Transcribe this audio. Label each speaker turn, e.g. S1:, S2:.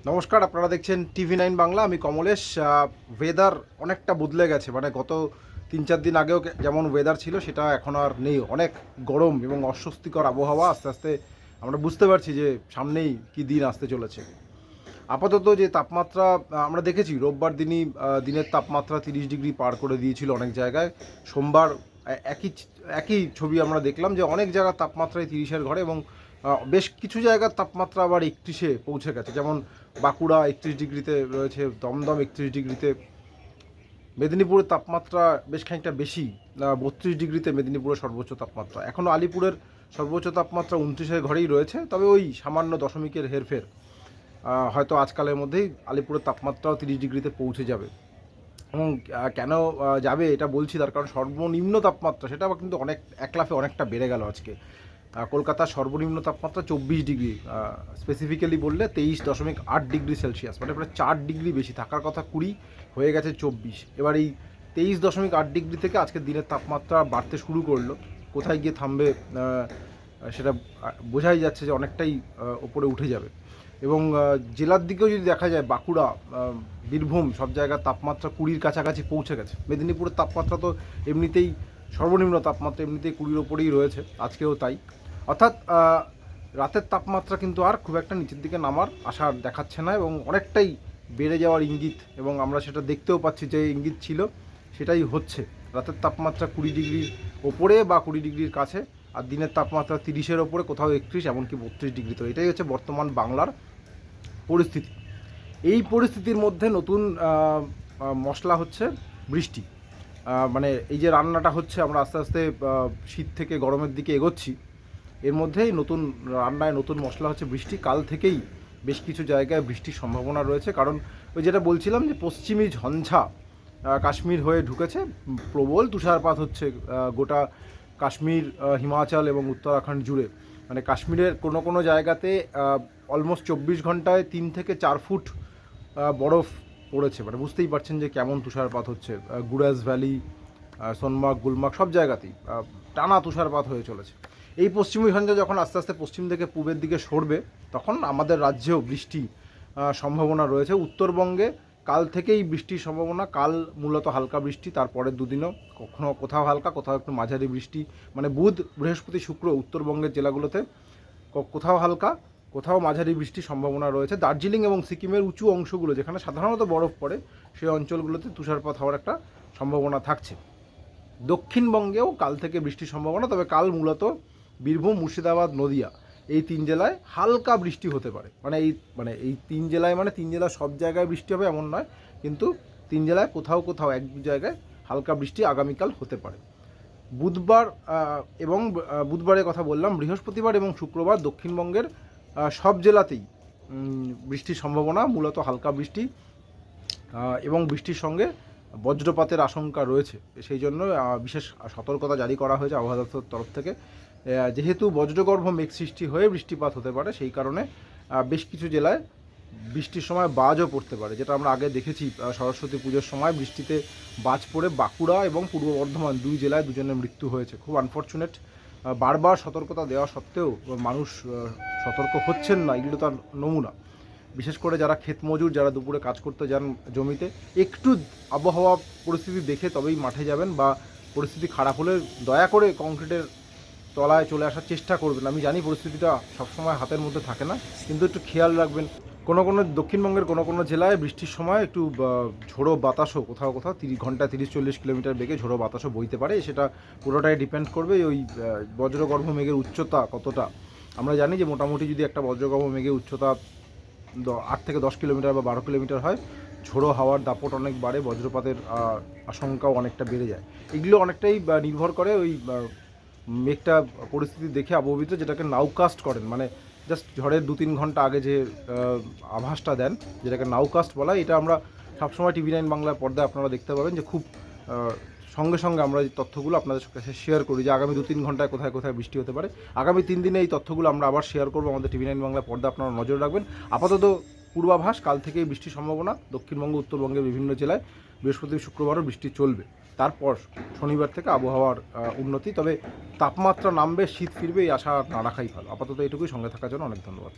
S1: নমস্কার, আপনারা দেখছেন টিভি 9 বাংলা। আমি কমলেশ। ওয়েদার অনেকটা বদলে গেছে, মানে গত 3-4 দিন আগেও যেমন ওয়েদার ছিল সেটা এখন আর নেই। অনেক গরম এবং অস্বস্তিকর আবহাওয়া। আস্তে আস্তে আমরা বুঝতে পারছি যে সামনেই কি দিন আসতে চলেছে। আপাতত যে তাপমাত্রা আমরা দেখেছি, রোববার দিনের তাপমাত্রা 30 ডিগ্রি পার করে দিয়েছিল অনেক জায়গায়। সোমবার একই ছবি আমরা দেখলাম যে অনেক জায়গার তাপমাত্রায় 30-এর ঘরে, এবং বেশ কিছু জায়গার তাপমাত্রা আবার 31-এ পৌঁছে গেছে। যেমন বাঁকুড়া 31 ডিগ্রিতে রয়েছে, দমদম 31 ডিগ্রিতে। মেদিনীপুরের তাপমাত্রা বেশ খানিকটা বেশি, 32 ডিগ্রিতে মেদিনীপুরের সর্বোচ্চ তাপমাত্রা। এখনও আলিপুরের সর্বোচ্চ তাপমাত্রা 29-এর ঘরেই রয়েছে, তবে ওই সামান্য দশমিকের হেরফের। হয়তো আজকালের মধ্যেই আলিপুরের তাপমাত্রাও 30 ডিগ্রিতে পৌঁছে যাবে। এবং কেন যাবে এটা বলছি, তার কারণ সর্বনিম্ন তাপমাত্রা সেটা আবার কিন্তু এক লাফে অনেকটা বেড়ে গেল আজকে। কলকাতার সর্বনিম্ন তাপমাত্রা 24 ডিগ্রি, স্পেসিফিক্যালি বললে 23.8 ডিগ্রি সেলসিয়াস, মানে প্রায় 4 ডিগ্রি বেশি। থাকার কথা 20, হয়ে গেছে 24। এবার এই 23.8 ডিগ্রি থেকে আজকের দিনের তাপমাত্রা বাড়তে শুরু করলো। কোথায় গিয়ে থামবে সেটা বোঝাই যাচ্ছে যে অনেকটাই ওপরে উঠে যাবে। এবং জেলার দিকেও যদি দেখা যায়, বাঁকুড়া, বীরভূম সব জায়গার তাপমাত্রা 20-র কাছাকাছি পৌঁছে গেছে। মেদিনীপুরের তাপমাত্রা তো এমনিতেই, সর্বনিম্ন তাপমাত্রা এমনিতেই 20-র ওপরেই রয়েছে, আজকেও তাই। অর্থাৎ রাতের তাপমাত্রা কিন্তু আর খুব একটা নিচের দিকে নামার আশা দেখাচ্ছে না, এবং অনেকটাই বেড়ে যাওয়ার ইঙ্গিত, এবং আমরা সেটা দেখতেও পাচ্ছি যে ইঙ্গিত ছিল সেটাই হচ্ছে। রাতের তাপমাত্রা 20 ডিগ্রির ওপরে বা 20 ডিগ্রির কাছে, আর দিনের তাপমাত্রা 30-এর ওপরে, কোথাও 31, এমনকি 32 ডিগ্রি। তো এটাই হচ্ছে বর্তমান বাংলার পরিস্থিতি। এই পরিস্থিতির মধ্যে নতুন মশলা হচ্ছে বৃষ্টি। মানে এই যে রান্নাটা হচ্ছে, আমরা আস্তে আস্তে শীত থেকে গরমের দিকে এগোচ্ছি, এর মধ্যেই নতুন রান্নায় নতুন মশলা হচ্ছে বৃষ্টি। কাল থেকেই বেশ কিছু জায়গায় বৃষ্টির সম্ভাবনা রয়েছে, কারণ ওই যেটা বলছিলাম যে পশ্চিমী ঝঞ্ঝা কাশ্মীর হয়ে ঢুকেছে। প্রবল তুষারপাত হচ্ছে গোটা কাশ্মীর, হিমাচল এবং উত্তরাখণ্ড জুড়ে। মানে কাশ্মীরের কোনো কোনো জায়গাতে অলমোস্ট 24 ঘন্টায় 3 থেকে 4 ফুট বরফ পড়েছে। মানে বুঝতেই পারছেন যে কেমন তুষারপাত হচ্ছে। গুরাজ ভ্যালি, সোনমার্গ, গুলমার্গ সব জায়গাতেই টানা তুষারপাত হয়ে চলেছে। এই পশ্চিমী ঝঞ্ঝা যখন আস্তে আস্তে পশ্চিম থেকে পূবের দিকে সরবে, তখন আমাদের রাজ্যেও বৃষ্টি সম্ভাবনা রয়েছে। উত্তরবঙ্গে কাল থেকেই বৃষ্টির সম্ভাবনা। কাল মূলত হালকা বৃষ্টি, তারপরের দুদিনও কখনো কোথাও হালকা, কোথাও একটু মাঝারি বৃষ্টি। মানে বুধ, বৃহস্পতি, শুক্র উত্তরবঙ্গের জেলাগুলোতে কোথাও হালকা, কোথাও মাঝারি বৃষ্টির সম্ভাবনা রয়েছে। দার্জিলিং এবং সিকিমের উঁচু অংশগুলো, যেখানে সাধারণত বরফ পড়ে, সেই অঞ্চলগুলোতে তুষারপাত হওয়ার একটা সম্ভাবনা থাকছে। দক্ষিণবঙ্গেও কাল থেকে বৃষ্টির সম্ভাবনা, তবে কাল মূলত বীরভূম, মুর্শিদাবাদ, নদিয়া এই 3 জেলায় হালকা বৃষ্টি হতে পারে। এই 3 জেলায়, মানে 3 জেলা সব জায়গায় বৃষ্টি হবে এমন নয়, কিন্তু 3 জেলায় কোথাও কোথাও 1-2 জায়গায় হালকা বৃষ্টি আগামীকাল হতে পারে। বুধবার এবং বুধবারের কথা বললাম, বৃহস্পতিবার এবং শুক্রবার দক্ষিণবঙ্গের সব জেলাতেই বৃষ্টির সম্ভাবনা, মূলত হালকা বৃষ্টি, এবং বৃষ্টির সঙ্গে বজ্রপাতের আশঙ্কা রয়েছে। সেই জন্য বিশেষ সতর্কতা জারি করা হয়েছে আবহাওয়া দপ্তরের তরফ থেকে। যেহেতু বজ্রগর্ভ মেঘ সৃষ্টি হয়ে বৃষ্টিপাত হতে পারে, সেই কারণে বেশ কিছু জেলায় বৃষ্টির সময় বাজও পড়তে পারে, যেটা আমরা আগে দেখেছি। সরস্বতী পুজোর সময় বৃষ্টিতে বাজ পড়ে বাঁকুড়া এবং পূর্ব বর্ধমান 2 জেলায় 2 জনের মৃত্যু হয়েছে। খুব আনফর্চুনেট। বারবার সতর্কতা দেওয়া সত্ত্বেও মানুষ সতর্ক হচ্ছেন না, এগুলো তার নমুনা। বিশেষ করে যারা ক্ষেত মজুর, যারা দুপুরে কাজ করতে যান জমিতে, একটু আবহাওয়া পরিস্থিতি দেখে তবেই মাঠে যাবেন, বা পরিস্থিতি খারাপ হলে দয়া করে কংক্রিটের তলায় চলে আসার চেষ্টা করবেন। আমি জানি পরিস্থিতিটা সবসময় হাতের মধ্যে থাকে না, কিন্তু একটু খেয়াল রাখবেন। কোনো দক্ষিণবঙ্গের কোনো কোনো জেলায় বৃষ্টির সময় একটু ঝোড়ো বাতাসও কোথাও কোথাও ঘন্টায় 30-40 কিলোমিটার বেগে ঝোড়ো বাতাসও বইতে পারে। সেটা পুরোটাই ডিপেন্ড করবে ওই বজ্রগর্ভ মেঘের উচ্চতা কতটা। আমরা জানি যে মোটামুটি যদি একটা বজ্রগর্ভ মেঘের উচ্চতা 8 থেকে 10 কিলোমিটার বা 12 কিলোমিটার হয়, ঝোড়ো হাওয়ার দাপট অনেক বাড়ে, বজ্রপাতের আশঙ্কাও অনেকটা বেড়ে যায়। এগুলো অনেকটাই নির্ভর করে ওই মেঘটা পরিস্থিতি দেখে আবহবিদ, যেটাকে নাউকাস্ট করেন, মানে জাস্ট ঝড়ের 2-3 ঘন্টা আগে যে আভাসটা দেন, যেটাকে নাউকাস্ট বলা হয়। এটা আমরা সবসময় টিভি 9 বাংলার পর্দায় আপনারা দেখতে পাবেন যে খুব সঙ্গে সঙ্গে আমরা এই তথ্যগুলো আপনাদের কাছে শেয়ার করি, যে আগামী 2-3 ঘন্টায় কোথায় কোথায় বৃষ্টি হতে পারে। আগামী 3 দিনে এই তথ্যগুলো আমরা আবার শেয়ার করবো আমাদের টিভি 9 বাংলার পর্দা, আপনারা নজর রাখবেন। আপাতত পূর্বাভাস, কাল থেকেই বৃষ্টির সম্ভাবনা দক্ষিণবঙ্গ, উত্তরবঙ্গের বিভিন্ন জেলায়। বৃহস্পতি, শুক্রবারও বৃষ্টি চলবে। তারপর শনিবার থেকে আবহাওয়ার উন্নতি, তবে তাপমাত্রা নামবে, শীত ফিরবে, এই আশা না রাখাই ভালো। আপাতত এটুকুই। সঙ্গে থাকার জন্য অনেক ধন্যবাদ।